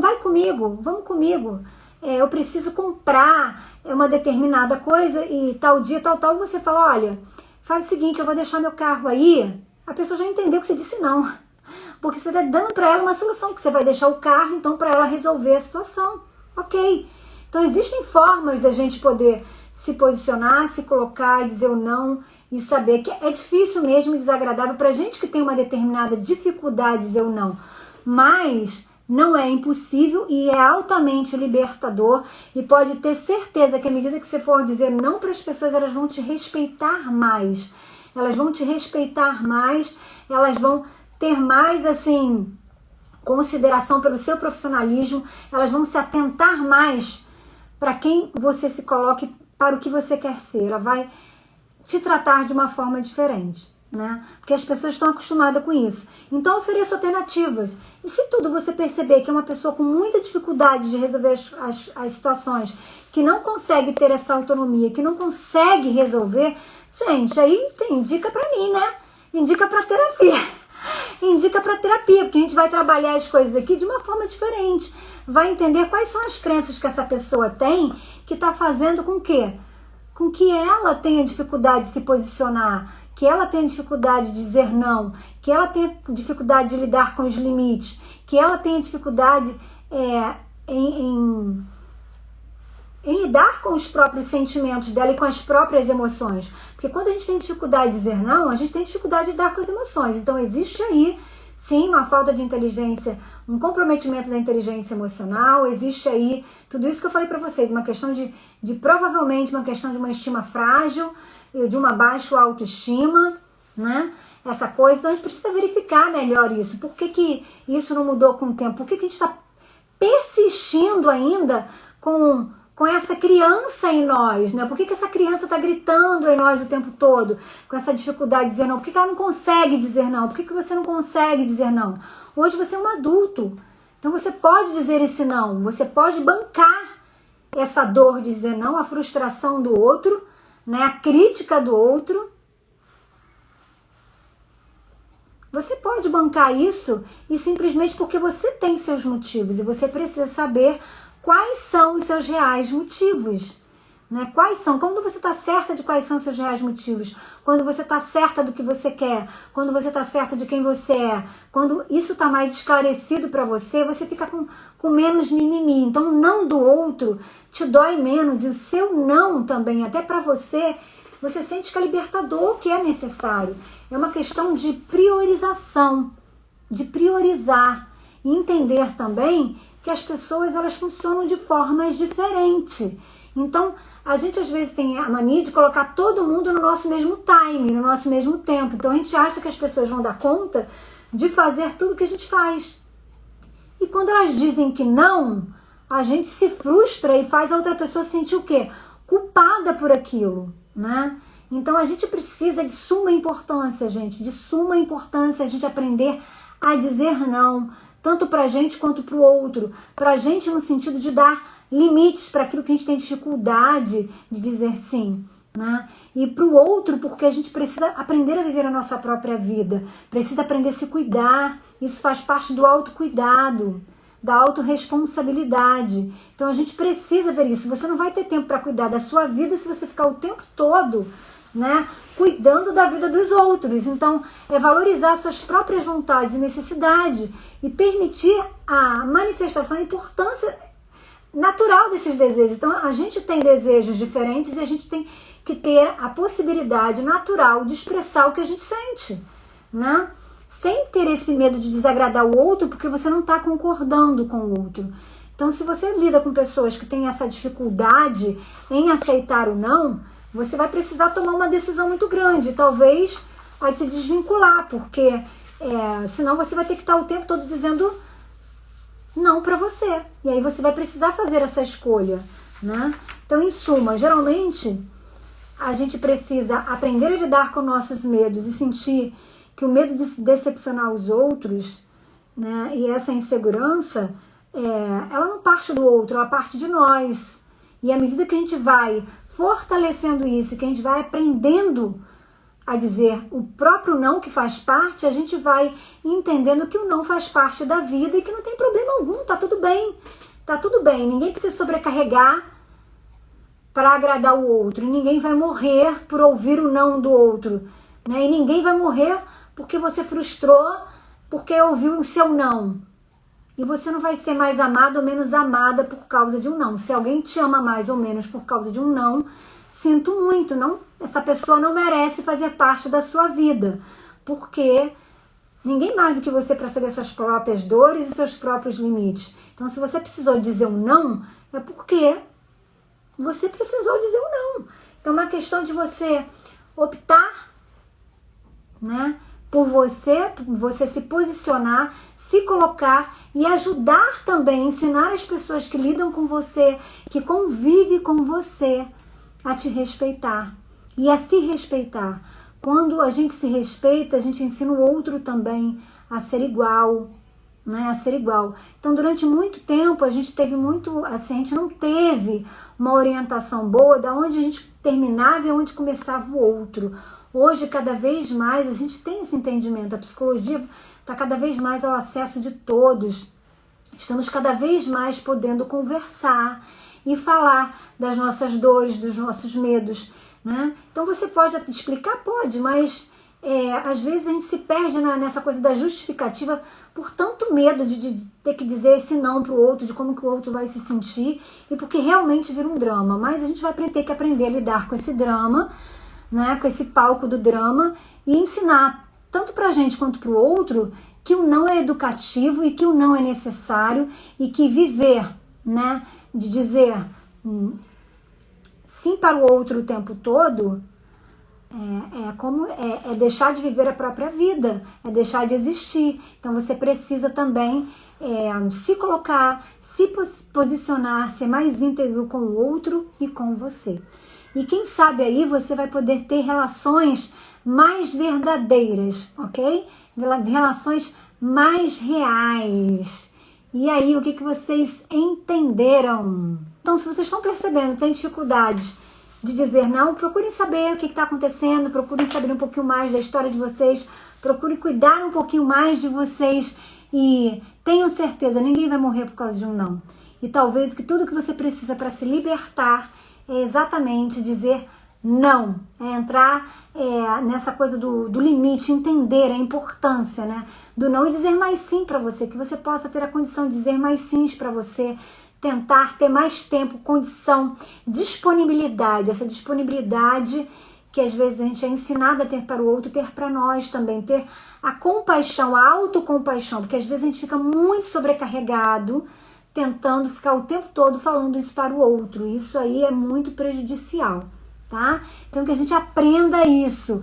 vai comigo, vamos comigo. Eu preciso comprar uma determinada coisa e tal dia, tal, você fala, olha, faz o seguinte, eu vou deixar meu carro aí. A pessoa já entendeu que você disse não. Porque você está dando para ela uma solução, que você vai deixar o carro, então, para ela resolver a situação. Ok. Então, existem formas da gente poder se posicionar, se colocar, dizer o não e saber que é difícil mesmo, desagradável para gente que tem uma determinada dificuldade dizer o não. Mas não é impossível e é altamente libertador, e pode ter certeza que à medida que você for dizer não para as pessoas, elas vão te respeitar mais. Elas vão te respeitar mais, elas vão ter mais, assim, consideração pelo seu profissionalismo, elas vão se atentar mais para quem você se coloque, para o que você quer ser. Ela vai te tratar de uma forma diferente, né? Porque as pessoas estão acostumadas com isso. Então, ofereça alternativas. E se tudo você perceber que é uma pessoa com muita dificuldade de resolver as situações, que não consegue ter essa autonomia, que não consegue resolver, gente, aí indica para mim, né? Indica para terapia. Indica para terapia, porque a gente vai trabalhar as coisas aqui de uma forma diferente. Vai entender quais são as crenças que essa pessoa tem, que está fazendo com que ela tenha dificuldade de se posicionar, que ela tenha dificuldade de dizer não, que ela tenha dificuldade de lidar com os limites, que ela tenha dificuldade em lidar com os próprios sentimentos dela e com as próprias emoções. Porque quando a gente tem dificuldade de dizer não, a gente tem dificuldade de lidar com as emoções. Então existe aí, sim, uma falta de inteligência, um comprometimento da inteligência emocional, existe aí tudo isso que eu falei para vocês, uma questão de provavelmente uma questão de uma estima frágil, de uma baixa autoestima, né? Essa coisa, então a gente precisa verificar melhor isso. Por que isso não mudou com o tempo? Por que a gente está persistindo ainda com essa criança em nós, né? Por que essa criança está gritando em nós o tempo todo, com essa dificuldade de dizer não? Por que ela não consegue dizer não? Por que você não consegue dizer não? Hoje você é um adulto, então você pode dizer esse não, você pode bancar essa dor de dizer não, a frustração do outro, né? A crítica do outro. Você pode bancar isso e simplesmente porque você tem seus motivos e você precisa saber quais são os seus reais motivos, né? Quais são? Quando você está certa de quais são os seus reais motivos, quando você está certa do que você quer, quando você está certa de quem você é, quando isso está mais esclarecido para você, você fica com menos mimimi. Então o não do outro te dói menos e o seu não também, até para você sente que é libertador, que é necessário. É uma questão de priorização, de priorizar e entender também que as pessoas elas funcionam de formas diferentes. Então, a gente às vezes tem a mania de colocar todo mundo no nosso mesmo time, no nosso mesmo tempo. Então, a gente acha que as pessoas vão dar conta de fazer tudo que a gente faz. E quando elas dizem que não, a gente se frustra e faz a outra pessoa sentir o quê? Culpada por aquilo, né? Então, a gente precisa de suma importância, gente, de suma importância a gente aprender a dizer não, tanto para a gente quanto para o outro. Para a gente no sentido de dar limites para aquilo que a gente tem dificuldade de dizer sim, né? E para o outro, porque a gente precisa aprender a viver a nossa própria vida, precisa aprender a se cuidar, isso faz parte do autocuidado, da autorresponsabilidade. Então a gente precisa ver isso. Você não vai ter tempo para cuidar da sua vida se você ficar o tempo todo, né, cuidando da vida dos outros. Então, é valorizar suas próprias vontades e necessidades e permitir a manifestação e importância natural desses desejos. Então, a gente tem desejos diferentes e a gente tem que ter a possibilidade natural de expressar o que a gente sente, né? Sem ter esse medo de desagradar o outro, porque você não está concordando com o outro. Então, se você lida com pessoas que têm essa dificuldade em aceitar o não, você vai precisar tomar uma decisão muito grande, talvez a de se desvincular, porque senão você vai ter que estar o tempo todo dizendo não para você. E aí você vai precisar fazer essa escolha, né? Então, em suma, geralmente a gente precisa aprender a lidar com nossos medos e sentir que o medo de se decepcionar os outros, né, e essa insegurança, ela não parte do outro, ela parte de nós. E à medida que a gente vai fortalecendo isso, que a gente vai aprendendo a dizer o próprio não que faz parte, a gente vai entendendo que o não faz parte da vida e que não tem problema algum, tá tudo bem. Tá tudo bem, ninguém precisa sobrecarregar para agradar o outro. E ninguém vai morrer por ouvir o não do outro, né? E ninguém vai morrer porque você frustrou, porque ouviu o seu não. E você não vai ser mais amado ou menos amada por causa de um não. Se alguém te ama mais ou menos por causa de um não, sinto muito, não, essa pessoa não merece fazer parte da sua vida, porque ninguém mais do que você para saber suas próprias dores e seus próprios limites. Então, se você precisou dizer um não, é porque você precisou dizer um não. Então, é uma questão de você optar, né, por você se posicionar, se colocar e ajudar também, ensinar as pessoas que lidam com você, que convivem com você, a te respeitar e a se respeitar. Quando a gente se respeita, a gente ensina o outro também a ser igual, né? A ser igual. Então, durante muito tempo, a gente teve muito, assim, a gente não teve uma orientação boa da onde a gente terminava e onde começava o outro. Hoje, cada vez mais, a gente tem esse entendimento. A psicologia está cada vez mais ao acesso de todos. Estamos cada vez mais podendo conversar e falar das nossas dores, dos nossos medos, né? Então você pode explicar? Pode, mas às vezes a gente se perde nessa coisa da justificativa por tanto medo de ter que dizer esse não para o outro, de como que o outro vai se sentir, e porque realmente vira um drama. Mas a gente vai ter que aprender a lidar com esse drama, né? Com esse palco do drama, e ensinar tanto para a gente quanto para o outro que o não é educativo e que o não é necessário, e que viver, né, de dizer sim para o outro o tempo todo é deixar de viver a própria vida, é deixar de existir. Então você precisa também se colocar, se posicionar, ser mais íntegro com o outro e com você. E quem sabe aí você vai poder ter relações mais verdadeiras, ok? Relações mais reais. E aí, o que vocês entenderam? Então, se vocês estão percebendo, tem dificuldades de dizer não, procurem saber o que está acontecendo, procurem saber um pouquinho mais da história de vocês, procurem cuidar um pouquinho mais de vocês e tenham certeza, ninguém vai morrer por causa de um não. E talvez que tudo que você precisa para se libertar é exatamente dizer não, é entrar nessa coisa do limite, entender a importância, né, do não, e dizer mais sim para você, que você possa ter a condição de dizer mais sims para você, tentar ter mais tempo, condição, disponibilidade, essa disponibilidade que às vezes a gente é ensinado a ter para o outro, ter para nós também, ter a compaixão, a autocompaixão, porque às vezes a gente fica muito sobrecarregado, tentando ficar o tempo todo falando isso para o outro. Isso aí é muito prejudicial, tá? Então que a gente aprenda isso.